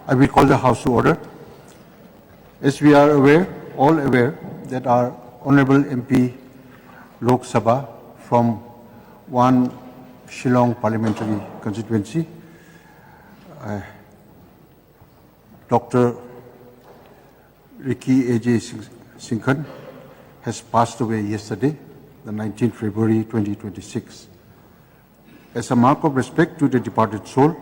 I will call the House to order. As we are aware, all aware, that our Honourable MP Lok Sabha from one Shillong parliamentary constituency, Dr. Ricky A.J. Sincon, has passed away yesterday, the 19th February 2026. As a mark of respect to the departed soul,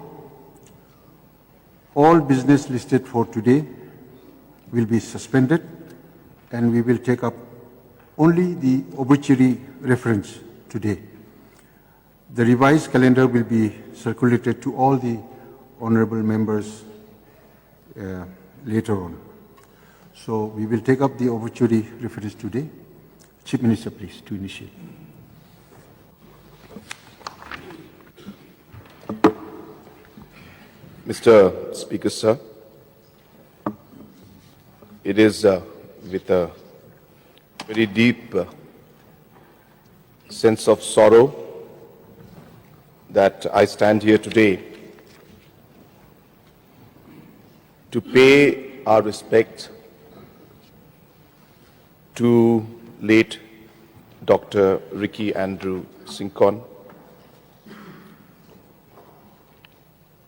all business listed for today will be suspended, and we will take up only the obituary reference today. The revised calendar will be circulated to all the honourable members later on. So we will take up the obituary reference today. Chief Minister, please, to initiate. Mr. Speaker, sir, it is with a very deep sense of sorrow that I stand here today to pay our respect to late Dr. Ricky Andrew Sincon,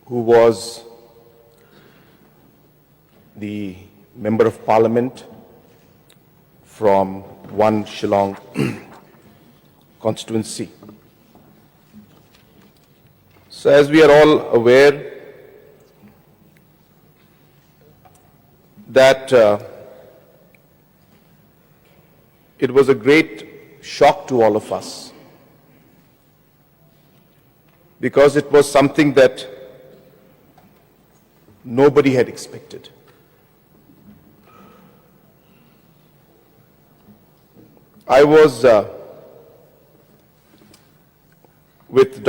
who was the Member of Parliament from one Shillong constituency. So as we are all aware that it was a great shock to all of us, because it was something that nobody had expected. I was with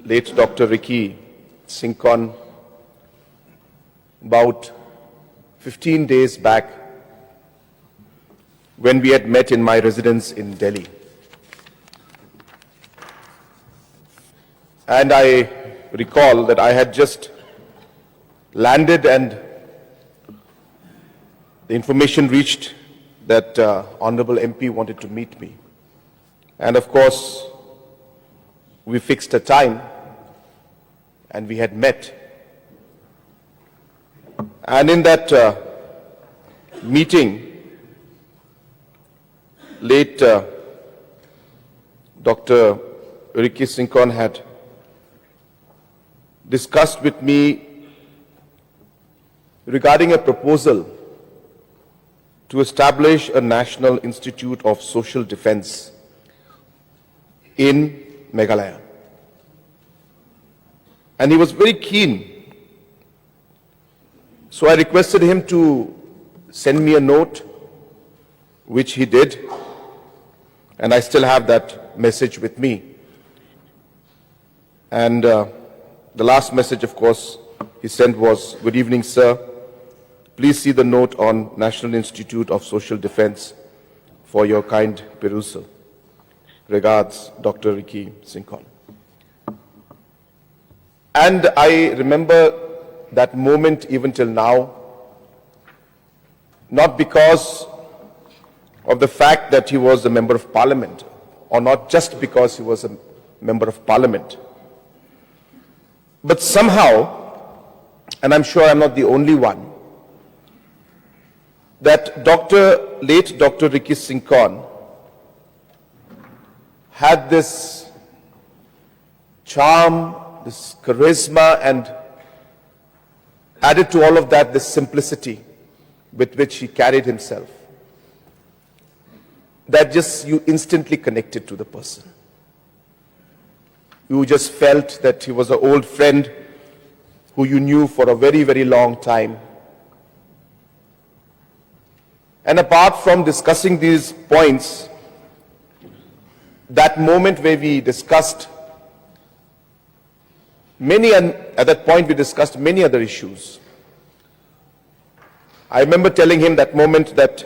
late Dr. Ricky Sincon about 15 days back when we had met in my residence in Delhi. And I recall that I had just landed and the information reached that Honourable MP wanted to meet me. And of course, we fixed a time and we had met. And in that meeting, late Dr. Ricky Sincon had discussed with me regarding a proposal to establish a National Institute of Social Defence in Meghalaya. And he was very keen. So I requested him to send me a note, which he did, and I still have that message with me. And the last message, of course, he sent was, "Good evening, sir. Please see the note on National Institute of Social Defence for your kind perusal. Regards, Dr. Ricky Sincon." And I remember that moment even till now, not because of the fact that he was a Member of Parliament, or not just because he was a Member of Parliament, but somehow, and I'm sure I'm not the only one, that late Dr. Ricky Sincon had this charm, this charisma, and added to all of that this simplicity with which he carried himself, that just you instantly connected to the person. You just felt that he was an old friend who you knew for a very, very long time. And apart from discussing these points, that moment where we discussed at that point we discussed many other issues. I remember telling him that moment that,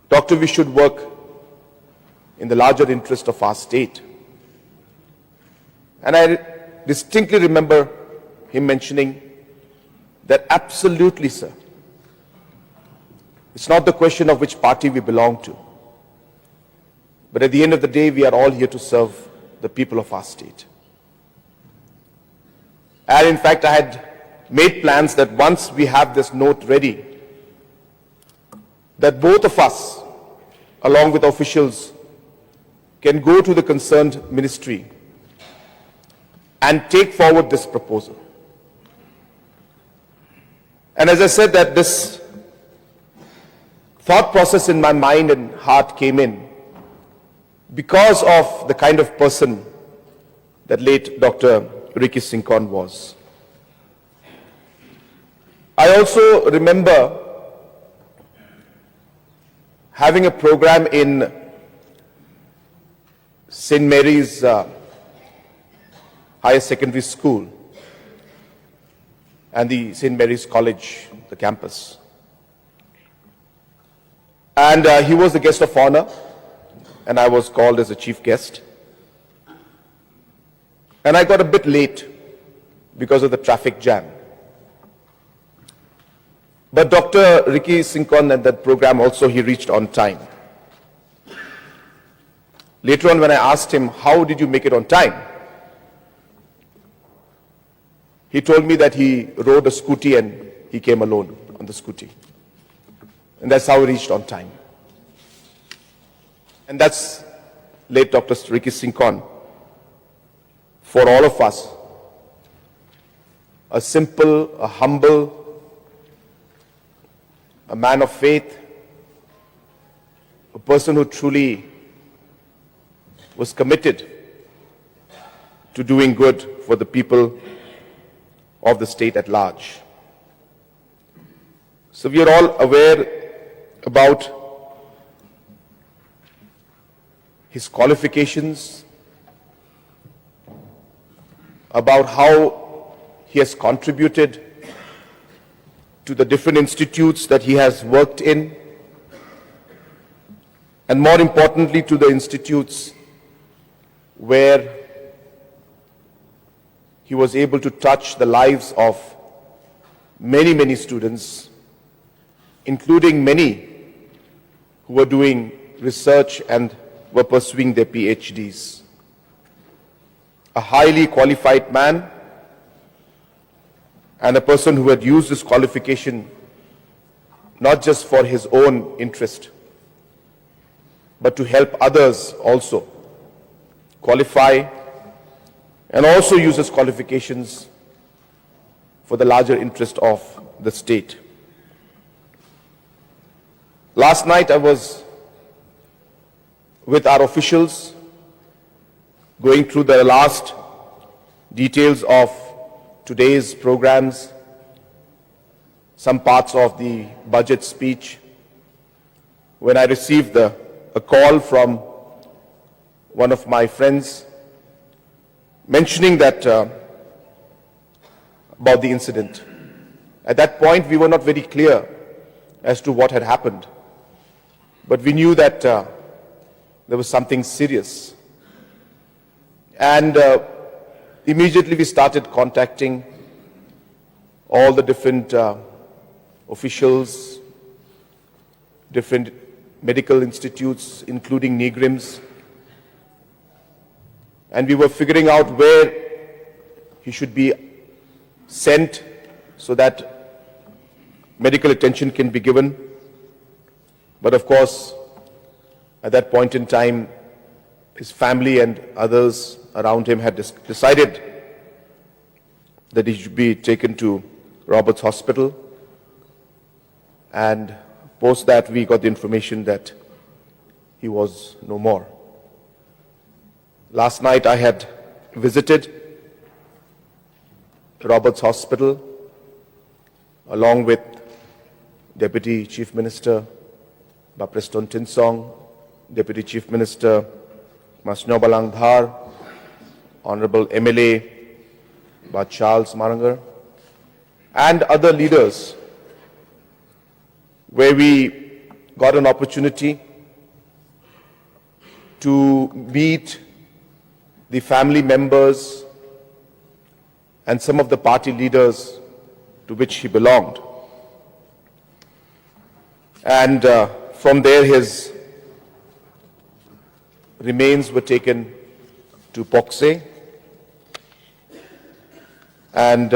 "Doctor, we should work in the larger interest of our state." And I distinctly remember him mentioning that absolutely, sir, it's not the question of which party we belong to, but at the end of the day, we are all here to serve the people of our state. And in fact, I had made plans that once we have this note ready, that both of us, along with officials, can go to the concerned ministry and take forward this proposal. And as I said, that this thought process in my mind and heart came in because of the kind of person that late Dr. Ricky Sincon was. I also remember having a program in St. Mary's Higher Secondary School and the St. Mary's College, the campus. And he was the guest of honor, and I was called as a chief guest. And I got a bit late because of the traffic jam. But Dr. Ricky Sincon at that program also, he reached on time. Later on when I asked him, how did you make it on time? He told me that he rode a scooty and he came alone on the scooty. And that's how he reached on time. And that's late Dr. Ricky Sincon. For all of us, a simple, a humble, a man of faith, a person who truly was committed to doing good for the people of the state at large. So we are all aware about his qualifications, about how he has contributed to the different institutes that he has worked in, and more importantly to the institutes where he was able to touch the lives of many, many students, including many who were doing research and were pursuing their PhDs. A highly qualified man and a person who had used his qualification not just for his own interest, but to help others also qualify and also use his qualifications for the larger interest of the state. Last night I was with our officials going through the last details of today's programs, some parts of the budget speech, when I received a call from one of my friends mentioning that about the incident. At that point, we were not very clear as to what had happened, but we knew that there was something serious. And immediately we started contacting all the different officials, different medical institutes, including NEHUs, and we were figuring out where he should be sent so that medical attention can be given. But of course, at that point in time, his family and others around him had decided that he should be taken to Roberts Hospital, and post that we got the information that he was no more. Last night I had visited Roberts Hospital along with Deputy Chief Minister Preston Tinsong, Deputy Chief Minister Masnyo Balangdhar, Honorable MLA Charles Marangar, and other leaders, where we got an opportunity to meet the family members and some of the party leaders to which he belonged. And from there, his remains were taken to Poxe, and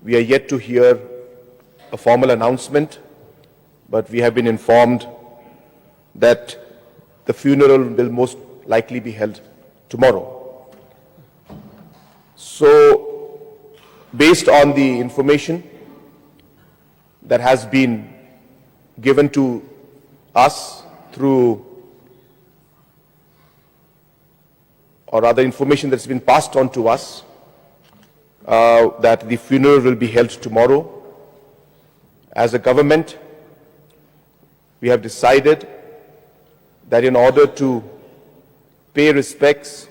we are yet to hear a formal announcement, but we have been informed that the funeral will most likely be held tomorrow. So, based on the information that has been given to us through, or rather information that's been passed on to us, that the funeral will be held tomorrow, as a government, we have decided that in order to pay respects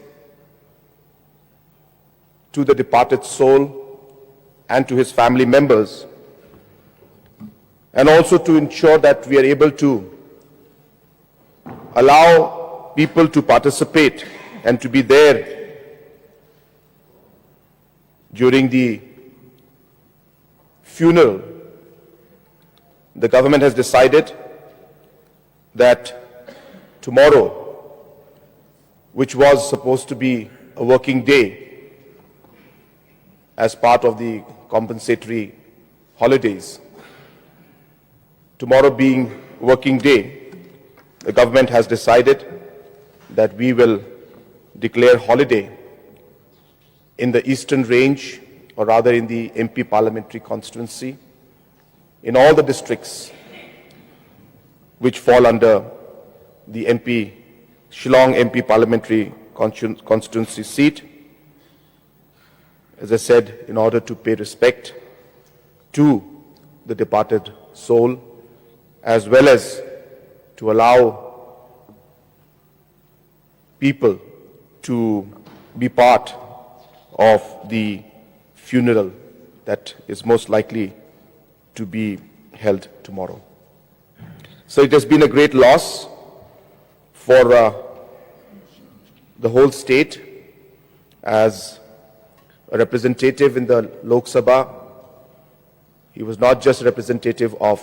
to the departed soul and to his family members, and also to ensure that we are able to allow people to participate and to be there during the funeral, the government has decided that tomorrow, which was supposed to be a working day as part of the compensatory holidays, tomorrow being working day, the government has decided that we will declare holiday in the Eastern Range, or rather in the MP parliamentary constituency, in all the districts which fall under the Shillong MP parliamentary constituency seat, as I said, in order to pay respect to the departed soul, as well as to allow people to be part of the funeral that is most likely to be held tomorrow. So it has been a great loss for the whole state. As a representative in the Lok Sabha, he was not just a representative of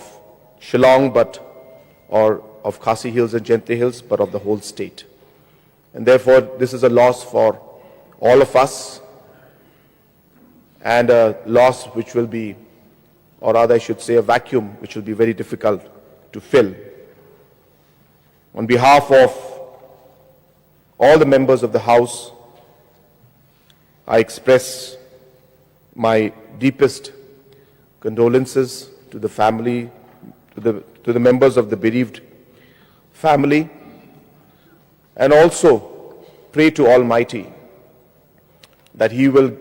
Shillong or of Khasi Hills and Jente Hills, but of the whole state. And therefore, this is a loss for all of us, and a loss which will be, or rather I should say a vacuum which will be very difficult to fill. On behalf of all the members of the House, I express my deepest condolences to the family, to the members of the bereaved family, and also pray to Almighty that He will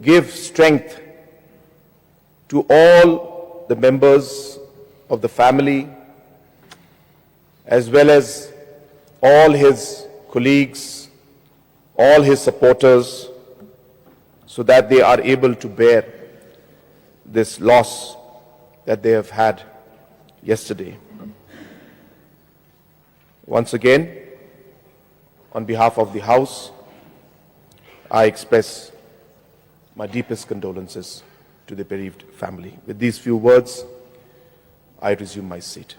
give strength to all the members of the family, as well as all his colleagues, all his supporters, so that they are able to bear this loss that they have had yesterday. Once again, on behalf of the House, I express my deepest condolences to the bereaved family. With these few words, I resume my seat.